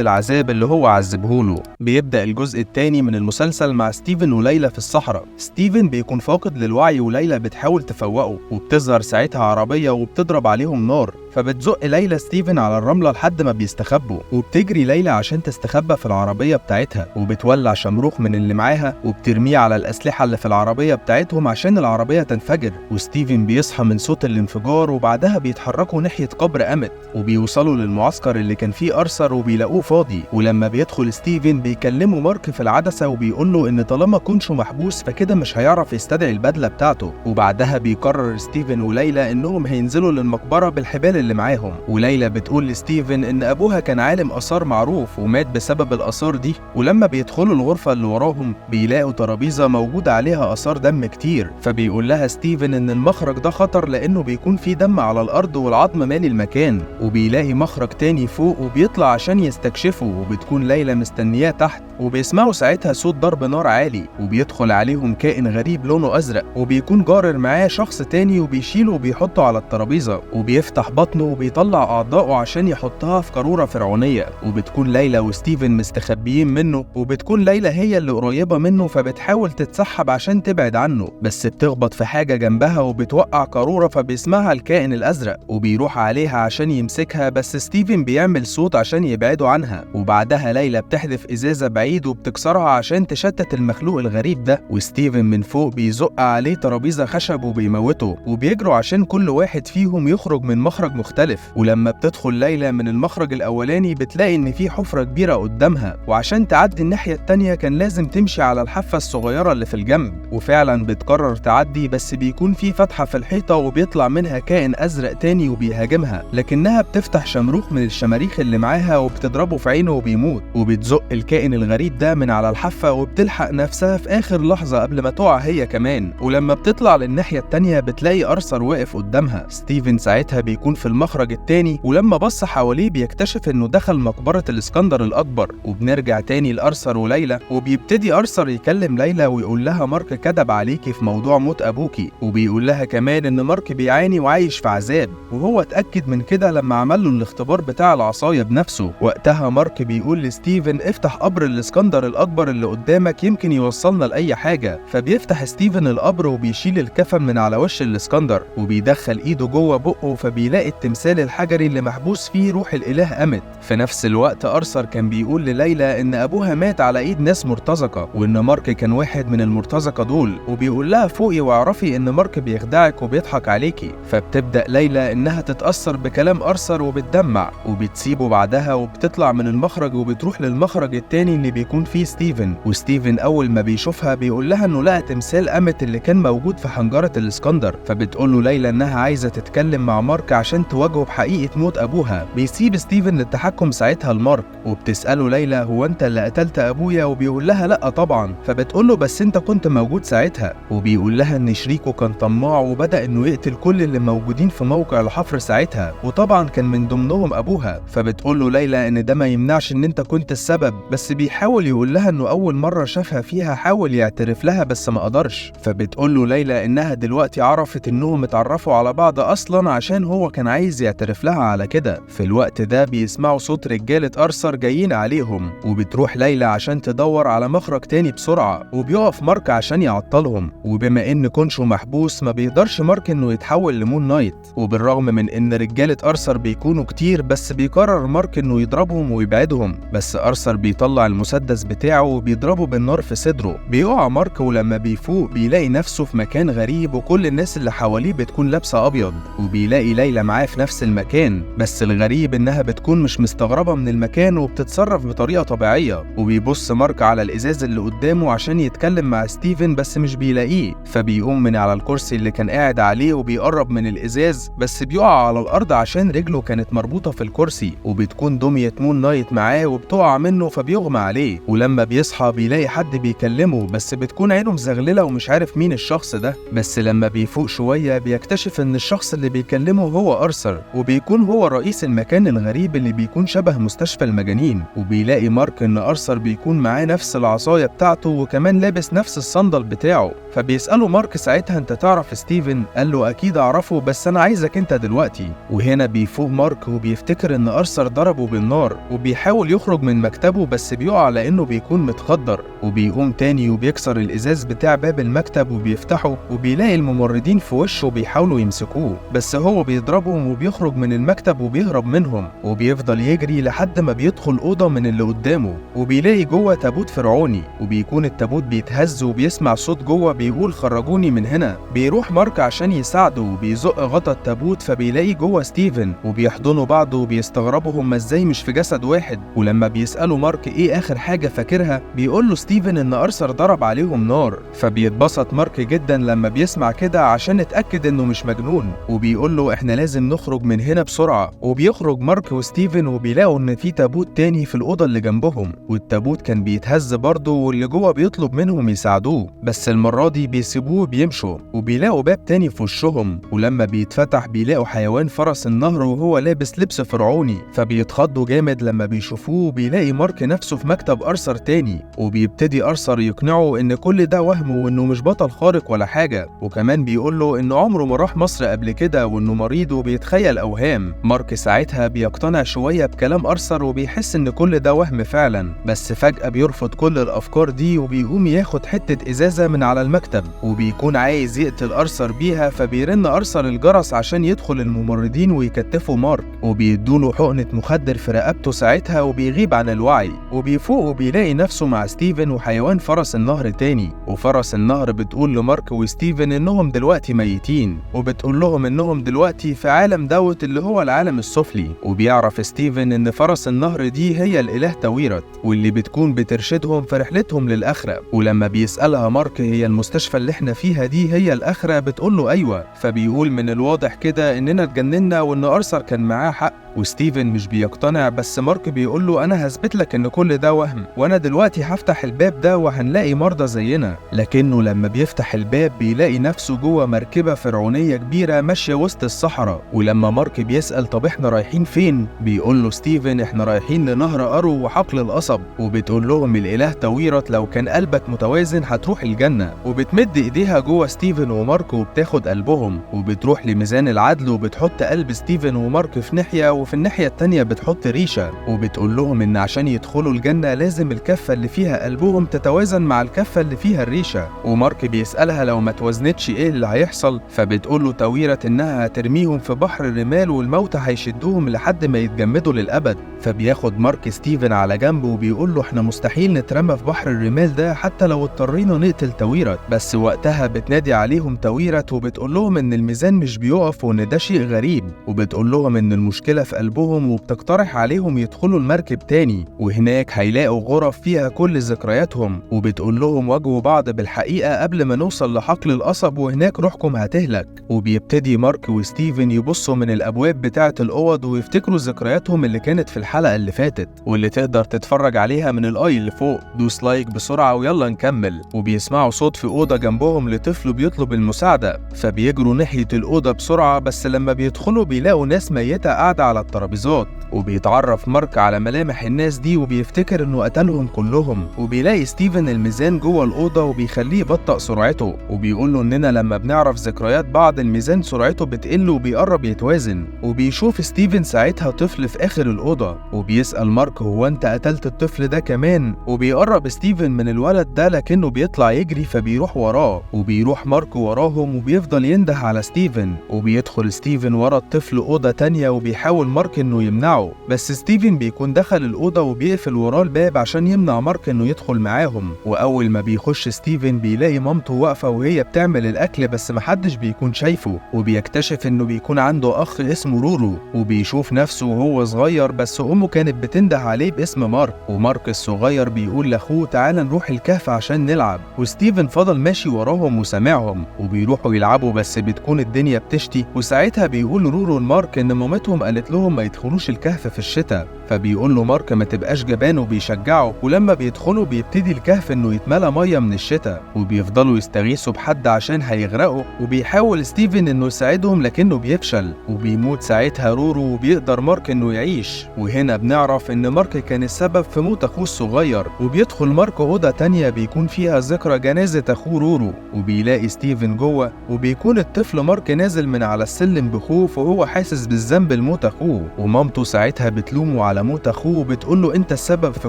Speaker 1: العذاب اللي هو عذبهوله. بيبدأ الجزء الثاني من المسلسل مع ستيفن وليلى في الصحراء. ستيفن بيكون فاقد للوعي وليلى بتحاول تفوقه، وبتظهر ساعتها عربية وبتضرب عليهم نار، فبتزق ليلى ستيفن على الرملة لحد ما بيستخبوا، وبتجري ليلى عشان تستخبى في العربية بتاعتها، وبتولع شمروخ من اللي معاها وبترميه على الأسلحة اللي في العربية بتاعتهم عشان العربية تنفجر، وستيفن بيصحى من صوت الانفجار، وبعدها بيتحركوا ناحية قبر أمت، وبيوصلوا للمعسكر اللي كان فيه أرثر وبيلاقوه فاضي. ولما بيدخل ستيفن بيكلموا مارك في العدسة وبيقول له إن طالما كونشو محبوس فكده مش هيعرف يستدعي البدلة بتاعته، وبعدها بيقرر ستيفن وليلى إنهم هينزلوا للمقبرة بالحبال اللي معاهم. وليلى بتقول لستيفن إن أبوها كان عالم آثار معروف ومات بسبب الآثار دي، ولما بيدخلوا الغرفة اللي وراهم بيلاقوا ترابيزة موجود عليها آثار دم كتير، فبيقول لها ستيفن إن المخرج ده خطر لأنه بيكون فيه دم على الأرض والعظم مالي المكان، وبيلاقي مخرج تاني فوق وبيطلع عشان يستكشفه، وبتكون ليلى مستنياه تحت، وبيسمعوا ساعتها صوت ضرب نار عالي، وبيدخل عليهم كائن غريب لونه أزرق، وبيكون جارر معاه شخص تاني وبيشيله وبيحطه على الترابيزة، وبيفتح بطنه وبيطلع أعضائه عشان يحطها في قارورة فرعونية، وبتكون ليلى وستيفن مستخبيين منه، وبتكون ليلى هي اللي قريبة منه فبتحاول تتسحب عشان تبعد عنه، بس بتخبط في حاجة جنبها وبتوقع قارورة فبيسمعها الكائن الأزرق، وبيروح عليها عشان يمسكها، بس ستيفن بيعمل صوت عشان يبعدوا عنها، وبعدها ليلى بتحذف إزازة بعيد وبتكسرها عشان تشتت المخلوق الغريب ده، وستيفن من فوق بيزق عليه ترابيزة خشب وبيموته، وبيجروا عشان كل واحد فيهم يخرج من مخرج مختلف. ولما بتدخل ليلى من المخرج الأولاني بتلاقي إن في حفرة كبيرة قدامها، وعشان تعدي الناحية التانية كان لازم تمشي على الحافة الصغيرة اللي في الجنب، وفعلا بتقرر تعدي، بس بيكون في فتحة في الحيطة وبيطلع منها كائن أزرق تاني وبيهاجمها، لكنها بتفتح شمروخ من الشماريخ اللي معاها وبتضربه في عينه وبيموت، وبتزق الكائن الغريب ده من على الحافة وبتلحق نفسها في آخر لحظة قبل ما تقع هي كمان. ولما بتطلع للناحية التانية بتلاقي أرثر واقف قدامها. ستيفن ساعتها بيكون في المخرج التاني، ولما بص حواليه بيكتشف إنه دخل مقبرة الإسكندر الأكبر. وبنرجع تاني لأرثر وليلى، وبيبتدي أرثر يكلم ليلى ويقول لها مارك كدب عليكي في موضوع موت أبوكي، وبيقول لها كمان إن مارك بيعاني وعايش في عذاب، وهو اتأكد من كده لما عمل له الاختبار بتاع العصاية بنفسه. وقتها مارك بيقول لستيفن افتح قبر الإسكندر الأكبر اللي قدامك يمكن يوصلنا لأي حاجة، فبيفتح ستيفن القبر وبيشيل الكفن من على وش الإسكندر وبيدخل إيده جوه بقه، فبيلاقي التمثال الحجري اللي محبوس فيه روح الإله أمت. في نفس الوقت أرثر كان بيقول لليلى إن أبوها مات على إيد ناس مرتزقة، وإن مارك كان واحد من المرتزقة دول، وبيقول لها فوقي واعرفي إن مارك بيخدعك وبيضحك عليكي. فبتبدأ ليلى إنها تتأثر بكلام أرثر وبتدمع، وبتسيبه بعدها وبتطلع من المخرج وبتروح للمخرج التاني اللي بيكون فيه ستيفن. وستيفن أول ما بيشوفها بيقول لها إنه لقى تمثال أمت اللي كان موجود في حنجرة الإسكندر، فبتقول له ليلى إنها عايزة تتكلم مع مارك عشان تواجهه بحقيقة موت أبوها. بيسيب ستيفن للتحكم ساعتها لمارك، وبتسأله ليلى هو أنت اللي قتلت أبويا؟ وبيقول لها لأ طبعا. فبتقول له بس أنت كنت موجود ساعتها. وبيقول لها إن شريكه كان طماع وبدأ إنه يقتل كل اللي موجودين في موقع الحفر ساعتها، وطبعا كان من ضمنهم أبوها. فبتقول له ليلى إن ده ما يمنعش إن أنت كنت السبب، بس بيحاول يقول لها إنه أول مرة شافها فيها حاول يعترف لها بس ما قدرش. فبتقول له ليلى إنها دلوقتي عرفت إنهم اتعرفوا على بعض أصلا عشان هو كان عايز يعترف لها على كده. في الوقت ده بيسمعوا صوت رجالة أرثر جايين عليهم، وبتروح ليلى عشان تدور على مخرج تاني بسرعة، وبيقف مارك عشان يعطلهم. وبما إن كونشو محبوس ما بيقدرش مارك إنه يتحول لمون نايت، وبالرغم من إن رجالة أرثر بيكونوا كتير بس بيقرر مارك إنه يضربهم ويبعدهم. بس أرثر بيطلع المسدس بتاعه وبيضربه بالنار في صدره. بيقع مارك، ولما بيفوق بيلاقي نفسه في مكان غريب وكل الناس اللي حواليه بتكون لابسة أبيض، وبيلاقي ليلى معاه في نفس المكان. بس الغريب إنها بتكون مش مستغربة من المكان وبتتصرف بطريقة طبيعية. وبيبص مارك على الإزاز اللي قدامه عشان يتكلم مع ستيفن بس مش بيلاقيه، فبيقوم من على الكرسي اللي كان قاعد عليه وبيقرب من الإزاز، بس بيقع على الأرض عشان رجله كانت مربوطة في الكرسي. وبتكون دمية مون نايت معاه وبتقع منه فبيغمى عليه. ولما بيصحى بيلاقي حد بيكلمه، بس بتكون عينه مزغللة ومش عارف مين الشخص ده. بس لما بيفوق شوية بيكتشف إن الشخص اللي بيكلمه هو أرثر، وبيكون هو رئيس المكان الغريب اللي بيكون شبه مستشفى المجانين. وبيلاقي مارك إن أرثر بيكون معاه نفس العصاية بتاعته وكمان لابس نفس الصندل بتاعه. فبيسأله مارك ساعتها أنت تعرف ستيفن؟ قال له أكيد أعرفه بس أنا عايزك أنت دلوقتي. وهنا بيفوق مارك وبيفتكر إن أرثر ضربه بالنار، وبيحاول يخرج من مكتبه بس بيقع لأنه بيكون متخدر. وبيقوم تاني وبيكسر الإزاز بتاع باب المكتب وبيفتحه، وبيلاقي الممرضين في وشه بيحاولوا يمسكوه، بس هو بيضربهم وبيخرج من المكتب وبيهرب منهم. وبيفضل يجري لحد ما بيدخل أوضة من اللي قدامه، وبيلاقي جوه تابوت فرعوني، وبيكون التابوت بيتهز وبيسمع صوت جوه بيقول خرجوني من هنا. بيروح مارك عشان يساعده وبيزق غطا التابوت، فبيلاقي جوه ستيفن وبيحضنوا بعض وبيستغربوا هما ازاي مش في جسد واحد. ولما بيسألوا مارك ايه آخر حاجة فاكرها، بيقول له ستيفن ان أرثر ضرب عليهم نار. فبيتبسط مارك جدا لما بيسمع كده عشان اتأكد انه مش مجنون، وبيقول له احنا لازم نخرج من هنا بسرعة. وبيخرج مارك وستيفن وبيلاقوا ان في تابوت تاني في الأوضة اللي جنبهم، والتابوت كان بيتهز برضه واللي جوه بيطلب منهم يساعدوه، بس المرة دي بيسيبوه وبيمشوا. وبيلاقوا باب تاني في وشهم، ولما بيتفتح بيلاقوا حيوان فرس النهر وهو لابس لبس فرعوني. فبيتخضوا جامد لما بيشوفوه. بيلاقي مارك نفسه في مكتب أرثر تاني، وبيبتدي أرثر يقنعه ان كل ده وهم وانه مش بطل خارق ولا حاجة. وكمان بيقول له انه عمره ما راح مصر قبل كده وانه مريض وبيتخيل اوهام. مارك ساعتها بيقتنع شوية بكلام أرثر وبيحس ان كل ده وهم فعلا، بس فجأة بيرفض كل الافكار دي وبيقوم ياخد حتة ازازة من على المكتب وبيكون عايز يقتل أرثر بيها. فبيرن أرثر الجرس عشان يدخل الممرضين ويكتفوا مارك، وبيدوله حقنة مخدر في رقبته ساعتها وبيغيب عن الوعي. وبيفوق وبيلاقي نفسه مع ستيفن وحيوان فرس النهر تاني. وفرس النهر بتقول لمارك وستيفن انهم دلوقتي ميتين، وبتقول لهم انهم دلوقتي في عالم دوت اللي هو العالم السفلي. وبيعرف ستيفن ان فرس النهر دي هي الاله تويرت، واللي بتكون بترشدهم في رحلتهم للاخره. ولما بيسألها مارك هي المستشفى اللي احنا فيها دي هي الاخره، بتقول له ايوه. فبيقول من الواضح كده اننا اتجننا وان أرثر كان معاه حق. وستيفن مش بيقتنع، بس مارك بيقول له انا هثبت لك ان كل ده وهم، وانا دلوقتي هفتح الباب ده وهنلاقي مرضى زينا. لكنه لما بيفتح الباب بيلاقي نفسه جوه مركبة فرعونية كبيرة ماشية وسط الصحراء. ولما مارك بيسأل طب احنا رايحين فين، بيقول له ستيفن احنا رايحين لنهر أرو وحقل القصب. وبتقول لهم الاله تويرت لو كان قلبك متوازن هتروح الجنة. وبتمد ايديها جوه ستيفن ومارك وبتاخد قلبهم، وبتروح لميزان العدل وبتحط قلب ستيفن ومارك في ناحية، وفي الناحية التانية بتحط ريشة. وبتقول لهم ان عشان يدخلوا الجنة لازم الكفة اللي فيها قلبهم تتوازن مع الكفة اللي فيها الريشة. ومارك بيسألها لو ما توازنتش ايه اللي هيحصل، فبتقول له تويرت انها هترميهم في بحر الرمال والموتى هيشدوهم لحد ما يتجمدوا للأبد. فبياخد مارك ستيفن على جنب وبيقول له احنا مستحيل نترمى في بحر الرمال ده حتى لو اضطرينا نقتل تويرت. بس وقتها بتنادي عليهم تويرت وبتقول لهم ان الميزان مش بيقف وان ده شيء غريب. وبتقول لهم ان المشكلة في قلبهم، وبتقترح عليهم يدخلوا المركب تاني وهناك هيلاقوا غرف فيها كل ذكرياتهم. وبتقول لهم واجهوا بعض بالحقيقة قبل ما نوصل لحقل القصب وهناك روحكم هتهلك. وبيبتدي مارك وستيفن يبصوا من الابواب بتاعة الاوض ويفتكروا ذكرياتهم اللي كانت في الحلقة اللي فاتت واللي تقدر تتفرج عليها من الاي اللي فوق. دوس لايك بسرعة ويلا نكمل. وبيسمعوا صوت في اوضة جنبهم لطفل بيطلب المساعدة، فبيجروا ناحية الاوضة بسرعة، بس لما بيدخلوا بيلاقوا ناس ميتة قاعدة على الترابيزات، وبيتعرف مارك على ملامح الناس دي وبيفتكر انه قتلهم كلهم. وبيلاقي ستيفن الميزان جوه الأوضة وبيخليه يبطئ سرعته، وبيقول له اننا لما بنعرف ذكريات بعض الميزان سرعته بتقل وبيقرب يتوازن. وبيشوف ستيفن ساعتها طفل في آخر الأوضة، وبيسأل مارك هو انت قتلت الطفل ده كمان؟ وبيقرب ستيفن من الولد ده لكنه بيطلع يجري فبيروح وراه، وبيروح مارك وراهم وبيفضل ينده على ستيفن. وبيدخل ستيفن ورا الطفل أوضة تانية وبيحاول مارك انه يمنعه، بس ستيفن بيكون دخل الأوضة وبيقفل وراه الباب عشان يمنع مارك انه يدخل معاهم. وأول ما بيخش ستيفن بيلاقي مامته واقفة وهي بتعمل الأكل بس محدش بيكون شايفه، وبيكتشف انه بيكون عنده أخ اسمه رورو، وبيشوف نفسه وهو صغير بس أمه كانت بتنده عليه باسم مارك. ومارك الصغير بيقول لأخوه تعالى نروح الكهف عشان نلعب، وستيفن فضل ماشي وراهم وسامعهم، وبيروحوا يلعبوا بس بتكون الدنيا بتشتي. وساعتها بيقول رورو لمارك ان مامتهم قالت لهم ما يدخلوش الكهف في الشتاء، فبيقول له مارك ما تبقاش جبان وبيشجعه. ولما بيدخلوا بيبتدي الكهف انه يتملى ميه من الشتاء، وبيفضلوا يستغيثوا بحد عشان هيغرقوا، وبيحاول ستيفن انه يساعدهم لكنه بيفشل، وبيموت ساعتها رورو وبيقدر مارك انه يعيش. وهنا بنعرف ان مارك كان السبب في موت اخوه الصغير. وبيدخل مارك اوضه تانية بيكون فيها ذكرى جنازه اخوه رورو، وبيلاقي ستيفن جوه، وبيكون الطفل مارك نازل من على السلم بخوف وهو حاسس بالذنب لموت اخوه. ومامته ساعتها بتلومه على موت اخوه وبتقول له انت السبب في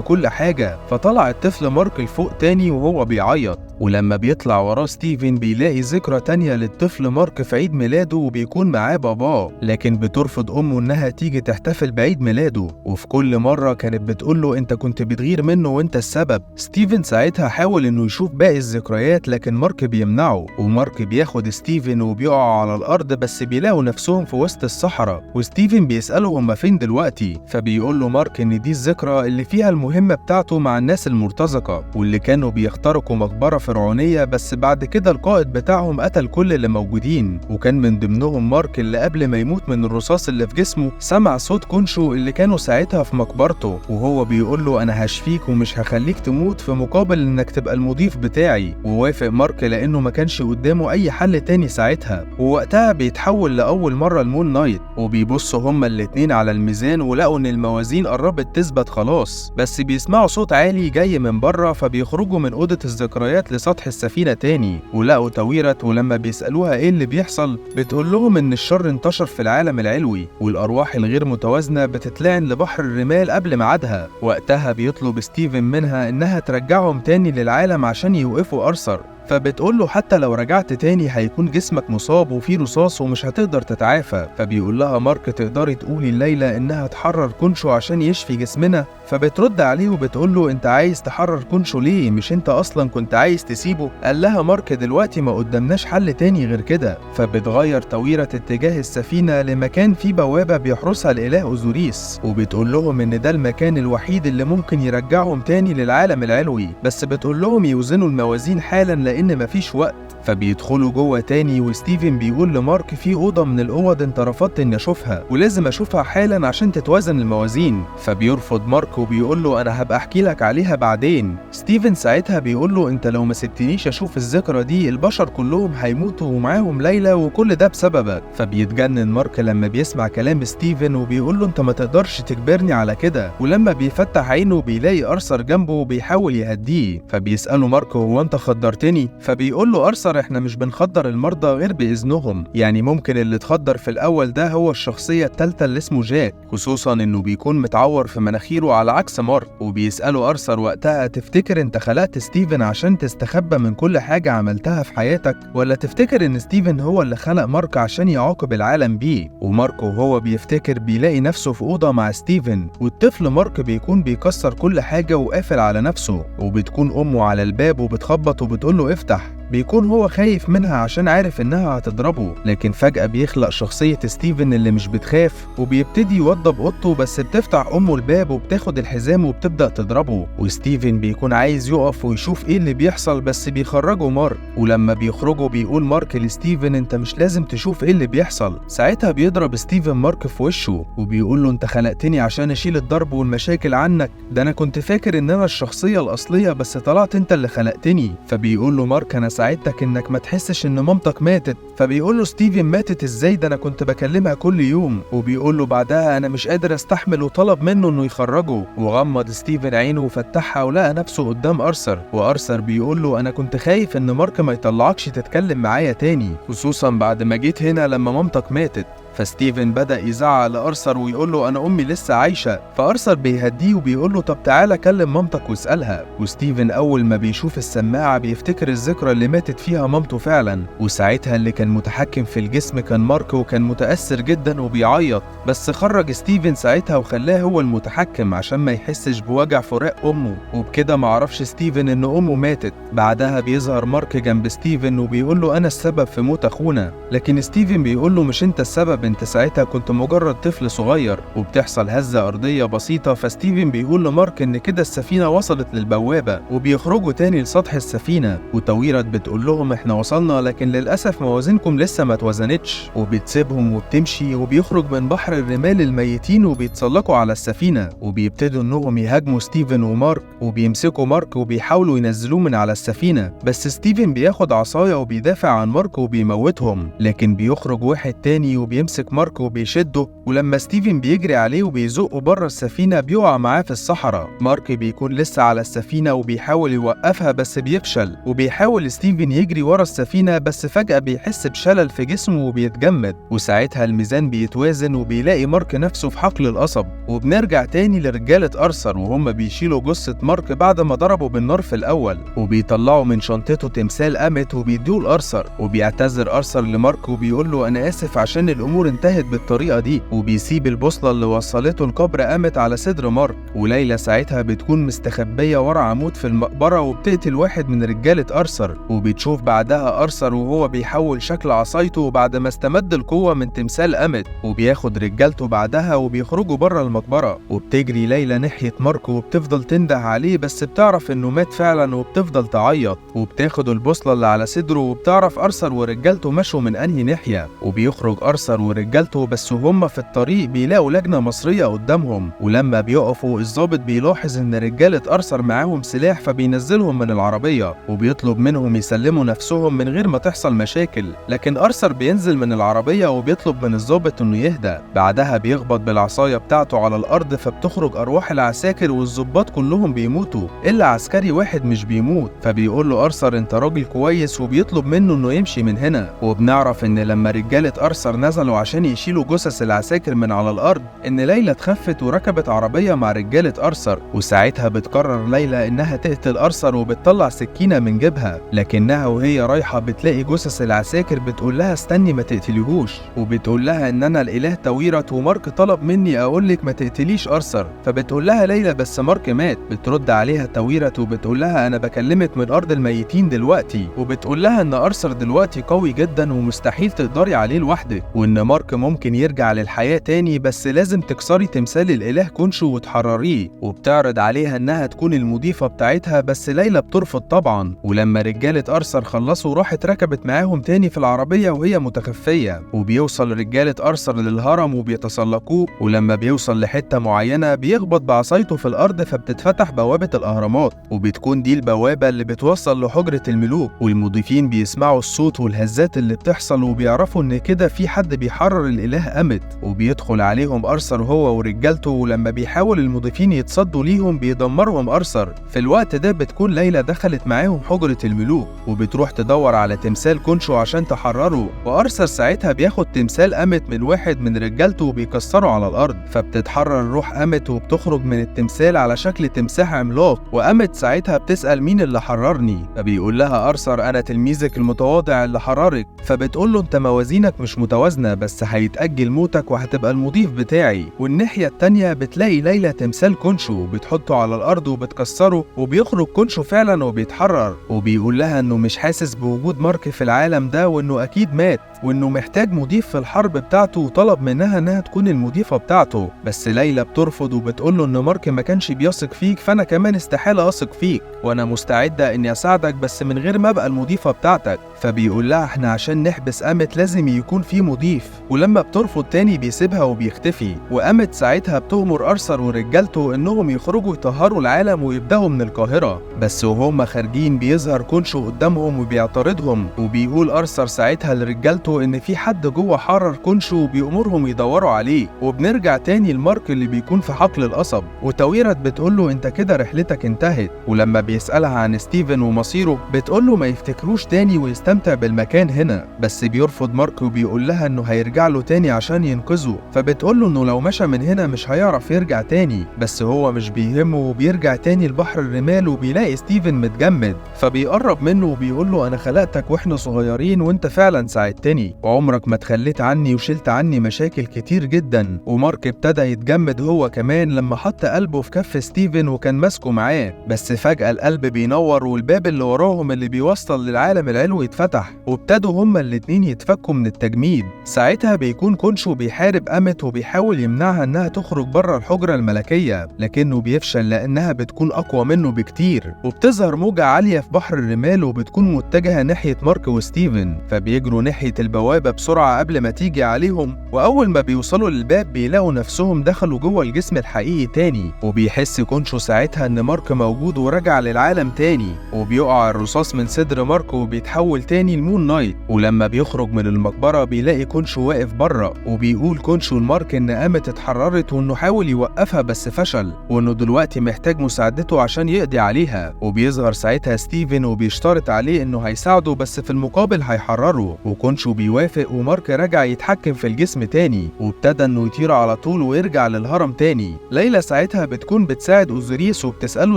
Speaker 1: كل حاجه. فطلع الطفل مارك لفوق تاني وهو بيعيط. ولما بيطلع وراه ستيفن بيلاقي ذكرى تانية للطفل مارك في عيد ميلاده وبيكون معاه باباه، لكن بترفض امه انها تيجي تحتفل بعيد ميلاده، وفي كل مره كانت بتقول له انت كنت بتغير منه وانت السبب. ستيفن ساعتها حاول انه يشوف باقي الذكريات لكن مارك بيمنعه، ومارك بياخد ستيفن وبيقعوا على الارض بس بيلاقوا نفسهم في وسط الصحراء. وستيفن بيساله هما فين دلوقتي، فبيقول له مارك ان دي الذكرى اللي فيها المهمه بتاعته مع الناس المرتزقه واللي كانوا بيخترقوا مقبره فرعونيه، بس بعد كده القائد بتاعهم قتل كل اللي موجودين، وكان من ضمنهم مارك اللي قبل ما يموت من الرصاص اللي في جسمه سمع صوت كونشو اللي كانوا ساعتها في مقبرته، وهو بيقول له انا هشفيك ومش هخليك تموت في مقابل انك تبقى المضيف بتاعي. ووافق مارك لانه ما كانش قدامه اي حل تاني ساعتها. ووقتها بيتحول لاول مره المون نايت، وبيبصوا هما الاتنين على الميزان ولقوا ان الموازين قربت تثبت خلاص، بس بيسمعوا صوت عالي جاي من بره فبيخرجوا من اوضه الذكريات لسطح السفينه تاني، ولقوا تويرت. ولما بيسالوها ايه اللي بيحصل بتقول لهم ان الشر انتشر في العالم العلوي والارواح الغير متوازنه بتتلعن لبحر الرمال قبل ميعادها. وقتها بيطلب ستيفن منها انها ترجعهم تاني للعالم عشان يوقفوا ارثر، فبتقول له حتى لو رجعت تاني هيكون جسمك مصاب وفيه رصاص ومش هتقدر تتعافى. فبيقول لها مارك تقدري تقولي الليلة انها تحرر كونشو عشان يشفي جسمنا؟ فبترد عليه وبتقول له انت عايز تحرر كونشو ليه؟ مش انت اصلا كنت عايز تسيبه؟ قال لها مارك دلوقتي ما قدامناش حل تاني غير كده. فبتغير تويرة اتجاه السفينة لمكان فيه بوابة بيحرسها الاله اوزوريس، وبتقول لهم ان ده المكان الوحيد اللي ممكن يرجعهم تاني للعالم العلوي، بس بتقول لهم يوزنوا الموازين حالا لان مفيش وقت. فبيدخلوا جوه تاني وستيفن بيقول لمارك في اوضه من الاوض انت رفضت اني اشوفها ولازم اشوفها حالا عشان تتوازن الموازين. فبيرفض مارك وبيقول له انا هبقى احكي لك عليها بعدين. ستيفن ساعتها بيقول له انت لو ما سبتنيش اشوف الذكرى دي البشر كلهم هيموتوا ومعاهم ليلى وكل ده بسببك. فبيتجنن مارك لما بيسمع كلام ستيفن وبيقول له انت ما تقدرش تجبرني على كده. ولما بيفتح عينه بيلاقي ارثر جنبه وبيحاول يهديه. فبيساله مارك هو انت خدرتني؟ فبيقول له ارثر احنا مش بنخدر المرضى غير باذنهم، يعني ممكن اللي اتخدر في الاول ده هو الشخصيه الثالثه اللي اسمه جاك، خصوصا انه بيكون متعور في مناخيره على عكس مارك. وبيساله ارثر وقتها تفتكر انت خلقت ستيفن عشان تستخبى من كل حاجه عملتها في حياتك، ولا تفتكر ان ستيفن هو اللي خلق مارك عشان يعاقب العالم بيه؟ ومارك وهو بيفتكر بيلاقي نفسه في اوضه مع ستيفن، والطفل مارك بيكون بيكسر كل حاجه وقافل على نفسه، وبتكون امه على الباب وبتخبط وبتقول له افتح. بيكون هو خايف منها عشان عارف انها هتضربه، لكن فجأة بيخلق شخصية ستيفن اللي مش بتخاف وبيبتدي يوضب اوضته، بس بتفتح امه الباب وبتاخد الحزام وبتبدأ تضربه. وستيفن بيكون عايز يقف ويشوف ايه اللي بيحصل بس بيخرجه مارك، ولما بيخرجوا بيقول مارك لستيفن انت مش لازم تشوف ايه اللي بيحصل. ساعتها بيضرب ستيفن مارك في وشه وبيقول له انت خلقتني عشان اشيل الضرب والمشاكل عنك، ده انا كنت فاكر ان انا الشخصية الاصلية بس طلعت انت اللي خلقتني. فبيقول له مارك انا ساعدتك انك ما تحسش ان مامتك ماتت. فبيقول له ستيفن ماتت ازاي؟ ده انا كنت بكلمها كل يوم. وبيقول له بعدها انا مش قادر استحمل، وطلب منه انه يخرجه. وغمض ستيفن عينه وفتحها ولقى نفسه قدام ارثر. وارثر بيقول له انا كنت خايف ان مارك ما يطلعكش تتكلم معايا تاني، خصوصا بعد ما جيت هنا لما مامتك ماتت. فستيفن بدأ يزعق لأرثر ويقول له أنا أمي لسه عايشة. فأرثر بيهديه وبيقول له طب تعالى كلم مامتك واسألها. وستيفن أول ما بيشوف السماعة بيفتكر الذكرى اللي ماتت فيها مامته فعلا، وساعتها اللي كان متحكم في الجسم كان مارك، وكان متأثر جدا وبيعيط. بس خرج ستيفن ساعتها وخلاه هو المتحكم عشان ما يحسش بوجع فراق أمه، وبكده معرفش ستيفن إن أمه ماتت. بعدها بيظهر مارك جنب ستيفن وبيقول له أنا السبب في موت أخونا. لكن ستيفن بيقول له مش أنت السبب، انت ساعتها كنت مجرد طفل صغير. وبتحصل هزة أرضية بسيطة، فستيفن بيقول لمارك ان كده السفينة وصلت للبوابة، وبيخرجوا تاني لسطح السفينة. وتويرت بتقول لهم احنا وصلنا، لكن للأسف موازينكم لسه ما توزنتش. وبتسيبهم وبتمشي، وبيخرج من بحر الرمال الميتين وبيتسلقوا على السفينة، وبيبتدوا انهم يهاجموا ستيفن ومارك، وبيمسكوا مارك وبيحاولوا ينزلوه من على السفينة. بس ستيفن بياخد عصاية وبيدافع عن مارك وبيموتهم. لكن بيخرج واحد تاني وبيمسك مارك وبيشده، ولما ستيفن بيجري عليه وبيزقه بره السفينة بيقع معاه في الصحراء. مارك بيكون لسه على السفينة وبيحاول يوقفها بس بيفشل. وبيحاول ستيفن يجري ورا السفينة بس فجأة بيحس بشلل في جسمه وبيتجمد، وساعتها الميزان بيتوازن وبيلاقي مارك نفسه في حقل القصب. وبنرجع تاني لرجالة أرثر وهم بيشيلوا جثة مارك بعد ما ضربوا بالنار في الأول، وبيطلعوا من شنطته تمثال أمت وبيدوه لأرثر. وبيعتذر أرثر لمارك وبيقول له أنا آسف عشان الأمور انتهت بالطريقة دي. وبيسيب البوصلة اللي وصلته لقبر أمت على صدر مارك. وليلى ساعتها بتكون مستخبية ورا عمود في المقبرة وبتقتل واحد من رجالة أرثر. وبتشوف بعدها أرثر وهو بيحول شكل عصايته بعد ما استمد القوة من تمثال أمت، وبياخد رجالته بعدها وبيخرجوا بره المقبرة. وبتجري ليلى ناحية مارك وبتفضل تنده عليه، بس بتعرف إنه مات فعلا وبتفضل تعيط. وبتاخد البوصلة اللي على صدره وبتعرف أرثر ورجالته مشوا من أنهي ناحية. وبيخرج أرثر ورجالته، بس وهم في الطريق بيلاقوا لجنة مصرية قدامهم. ولما بيقفوا الضابط بيلاحظ ان رجالة أرثر معاهم سلاح، فبينزلهم من العربية وبيطلب منهم يسلموا نفسهم من غير ما تحصل مشاكل. لكن أرثر بينزل من العربية وبيطلب من الضابط انه يهدى. بعدها بيخبط بالعصاية بتاعته على الأرض، فبتخرج أرواح العساكر والضباط كلهم بيموتوا إلا عسكري واحد مش بيموت. فبيقول له أرثر انت راجل كويس، وبيطلب منه انه يمشي من هنا. وبنعرف ان لما رجالة أرثر نزلوا عشان يشيلوا جثث العساكر من على الأرض، إن ليلى اتخفت وركبت عربية مع رجالة أرثر. وساعتها بتقرر ليلى إنها تقتل أرثر وبتطلع سكينة من جيبها. لكنها وهي رايحة بتلاقي جثث العساكر، بتقول لها استني ما تقتليهوش. وبتقول لها إن أنا الإله تويرت ومارك طلب مني أقولك ما تقتليش أرثر. فبتقول لها ليلى بس مارك مات. بترد عليها تويرت وبتقول لها أنا بكلمك من أرض الميتين دلوقتي. وبتقول لها إن أرثر دلوقتي قوي جدا ومستحيل تقدري عليه لوحدك، وإن مارك ممكن يرجع للحياة تاني، بس لازم تكسري تمثال الإله كونشو وتحرريه. وبتعرض عليها إنها تكون المضيفة بتاعتها، بس ليلى بترفض طبعا. ولما رجالة أرثر خلصوا راحت ركبت معاهم تاني في العربية وهي متخفية. وبيوصل رجالة أرثر للهرم وبيتسلقوه، ولما بيوصل لحتة معينة بيخبط بعصايته في الأرض فبتتفتح بوابة الأهرامات، وبتكون دي البوابة اللي بتوصل لحجرة الملوك. والمضيفين بيسمعوا الصوت والهزات اللي بتحصل وبيعرفوا إن كده في حد بيحرر الإله أمت. وبيدخل عليهم أرثر هو ورجالته، ولما بيحاول المضيفين يتصدوا ليهم بيدمرهم أرثر. في الوقت ده بتكون ليلى دخلت معاهم حجرة الملوك وبتروح تدور على تمثال كونشو عشان تحرره. وأرثر ساعتها بياخد تمثال أمت من واحد من رجالته وبيكسره على الأرض، فبتتحرر روح أمت وبتخرج من التمثال على شكل تمساح عملاق. وأمت ساعتها بتسأل مين اللي حررني، فبيقول لها أرثر أنا تلميذك المتواضع اللي حررك. فبتقول له أنت موازينك مش متوازنة، بس هيتأجل موتك وهتبقى المضيف بتاعي. والناحية التانية بتلاقي ليلى تمثال كونشو بتحطه على الأرض وبتكسره، وبيخرج كونشو فعلا وبيتحرر. وبيقول لها إنه مش حاسس بوجود مارك في العالم ده، وإنه أكيد مات، وإنه محتاج مضيف في الحرب بتاعته، وطلب منها إنها تكون المضيفة بتاعته. بس ليلى بترفض وبتقول له إن مارك ما كانش بيثق فيك، فأنا كمان استحالة أثق فيك، وأنا مستعدة إني أساعدك بس من غير ما أبقى المضيفة بتاعتك. فبيقول لها إحنا عشان نحبس أمت لازم يكون في مضيف، ولما بترفض تاني بيسيبها وبيختفي. وقامت ساعتها بتؤمر أرثر ورجالته إنهم يخرجوا يطهروا العالم ويبدأوا من القاهرة، بس وهم خارجين بيظهر كونشو قدامهم وبيعترضهم، وبيقول أرثر ساعتها لرجالته إن في حد جوه حرر كونشو وبيأمرهم يدوروا عليه. وبنرجع تاني لمارك اللي بيكون في حقل القصب، وتويرت بتقوله انت كده رحلتك انتهت. ولما بيسألها عن ستيفن ومصيره بتقوله ما يفتكروش تاني ويستمتع بالمكان هنا، بس بيرفض مارك وبيقول لها انه هيرجع له تاني عشان ينقذه. فبتقوله انه لو مشى من هنا مش هيعرف يرجع تاني، بس هو مش بيهمه وبيرجع تاني لبحر الرمال وبيلاقي ستيفن متجمد. فبيقرب منه وبيقوله انا خلقتك واحنا صغيرين وانت فعلا ساعدتني، وعمرك ما تخليت عني وشلت عني مشاكل كتير جدا. ومارك ابتدى يتجمد هو كمان لما حط قلبه في كف ستيفن وكان ماسكه معاه، بس فجأة القلب بينور والباب اللي وراهم اللي بيوصل للعالم العلوي اتفتح، وابتدوا هما الاتنين يتفكوا من التجميد. ساعتها بيكون كونشو بيحارب أمت وبيحاول يمنعها انها تخرج بره الحجرة الملكية، لكنه بيفشل لانها بتكون اقوى منه بكتير. وبتظهر موجة عالية في بحر الرمال وبتكون متجهة ناحية مارك وستيفن، فبيجروا ناحية البوابة بسرعة قبل ما تيجي عليهم. واول ما بيوصلوا للباب بيلاقوا نفسهم دخلوا جوه الجسم الحقيقي تاني، وبيحس كونشو ساعتها ان مارك موجود ورجع للعالم تاني. وبيقع الرصاص من صدر مارك وبيتحول تاني لمون نايت. ولما بيخرج من المقبرة بيلاقي كونشو واقف بره، وبيقول كونشو لمارك ان قامت اتحررت وانه حاول يوقفها بس فشل، وانه دلوقتي محتاج مساعدته عشان يقضي عليها. وبيظهر ساعتها ستيفن وبيشترط عليه انه هيساعده بس في المقابل هيحرره، وكونشو بيوافق. ومارك رجع يتحكم في الجسم تاني وابتدى انه يطير على طول ويرجع للهرم تاني. ليلى ساعتها بتكون بتساعد اوزوريس وبتسأله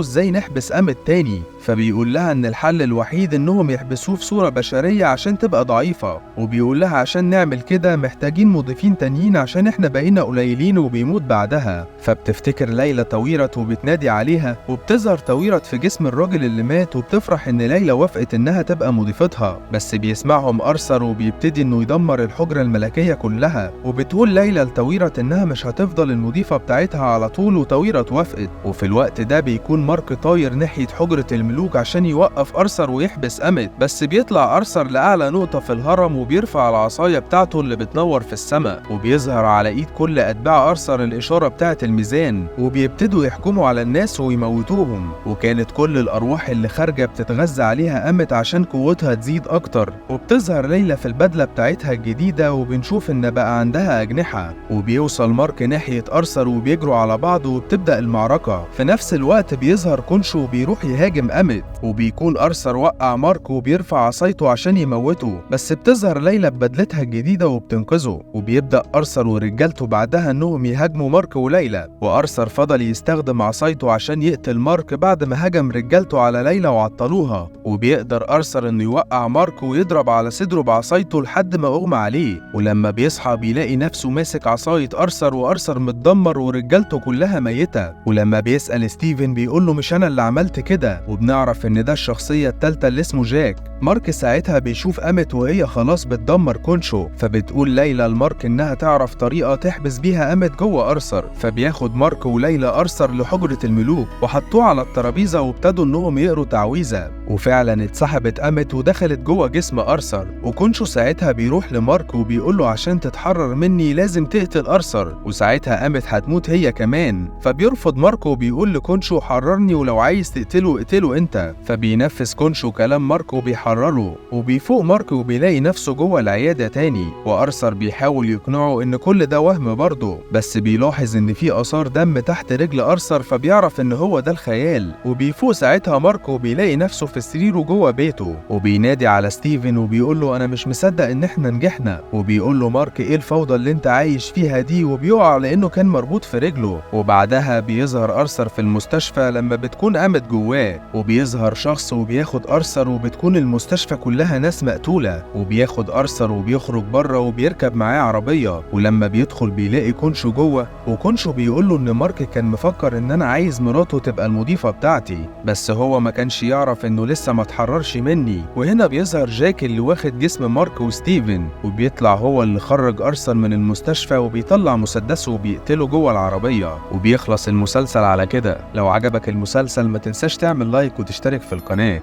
Speaker 1: ازاي نحبس أمت تاني، فبيقول لها ان الحل الوحيد انهم يحبسوه في صورة بشرية عشان تبقى ضعيفة. وبيقول لها عشان نعمل كده محتاجين مضيفين تانيين عشان احنا بقينا قليلين وبيموت بعدها. فبتفتكر ليلى تويرت وبتنادي عليها، وبتظهر تويرت في جسم الراجل اللي مات وبتفرح ان ليلى وافقت انها تبقى مضيفتها. بس بيسمعهم أرثر وبيبتدي انه يدمر الحجرة الملكية كلها. وبتقول ليلى لتويرت انها مش هتفضل المضيفة بتاعتها على طول، وتويرت وافقت. وفي الوقت ده بيكون مارك طاير ناحية حجرة الملوك عشان يوقف أرثر ويحبس أمت، بس بيطلع أرثر لأعلى نقطة في الهرم وبيرفع العصاية بتاعته اللي بتنور في السماء، وبيظهر على ايد كل أتباع أرثر الإشارة بتاعة الميزان، وبيبتدوا يحكموا على الناس ويموتوهم. وكانت كل الأرواح اللي خارجة بتتغذى عليها أمت عشان قوتها تزيد أكتر. وبتظهر ليلى في البدلة بتاعتها الجديدة وبنشوف إن بقى عندها أجنحة. وبيوصل مارك ناحية أرثر وبيجروا على بعض وبتبدأ المعركة. في نفس الوقت بيظهر كونشو وبيروح يهاجم أمت، وبيكون أرثر وقع مارك وبيرفع عصايته عشان يموته، بس بتظهر ليلى ببدلتها الجديدة وبتنقذه. وبيبدأ أرثر ورجالته بعدها إنهم يهاجموا مارك وليلى، وأرثر فضل يستخدم عصايته عشان يقتل مارك بعد ما هجم رجالته على ليلى وعطلوها. وبيقدر أرثر إنه يوقع مارك ويضرب على صدره بعصايته لحد ما أغمى عليه. ولما بيصحى بيلاقي نفسه ماسك عصاية أرثر، وأرثر متدمر ورجالته كلها ميتة. ولما بيسأل ستيفن بيقوله مش أنا اللي عملت كده، وبنعرف إن ده الشخصية التالتة اللي اسمه جاك. مارك ساعتها بيشوف أمت وهي خلاص بتدمر كونشو، فبتقول ليلى لمارك إنها تعرف طريقة تحبس بيها أمت جوه أرثر. فبياخد مارك وليلى أرثر لحجرة الملوك وحطوه على الترابيزة وابتدوا إنهم يقروا تعويذة، وفعلا اتسحبت أمت ودخلت جوه جسم أرثر. وكونشو ساعتها بيروح لمارك وبيقوله عشان تتحرر مني لازم تقتل أرثر، وساعتها أمت هتموت هي كمان. فبيرفض مارك وبيقول لكونشو حررني ولو عايز تقتله اقتله انت. فبينفذ كونشو كلام مارك وبيحرره، وبيفوق مارك وبيلاقي نفسه جوه العيادة تاني. وأرثر بيحاول يقنعه ان كل ده وهم برضه، بس بيلاحظ ان في آثار دم تحت رجل أرثر، فبيعرف ان هو ده الخيال. وبيفوق ساعتها مارك وبيلاقي نفسه في سريره جوه بيته، وبينادي على ستيفن وبيقول له انا مش مصدق ان احنا نجحنا. وبيقول له مارك ايه الفوضى اللي انت عايش فيها دي، وبيقع لانه كان مربوط في رجله. وبعدها بيظهر أرثر في المستشفى لما بتكون قامت جواه، وبيظهر شخص وبياخد أرثر وبتكون المستشفى كلها ناس مقتولة. وبياخد أرثر وبيخرج بره وبيركب معاه عربية، ولما بيدخل بيلاقي كونشو جوه. وكونشو بيقول له ان مارك كان مفكر ان انا عايز مراته تبقى المضيفة بتاعتي، بس هو ما كانش يعرف انه لسه ما اتحررش مني. وهنا بيظهر جاك اللي واخد جسم مارك وستيفن، وبيطلع هو اللي خرج أرثر من المستشفى وبيطلع مسدسه وبيقتله جوه العربية. وبيخلص المسلسل على كده. لو عجبك المسلسل ما تنساش تعمل لايك وتشترك في القناة.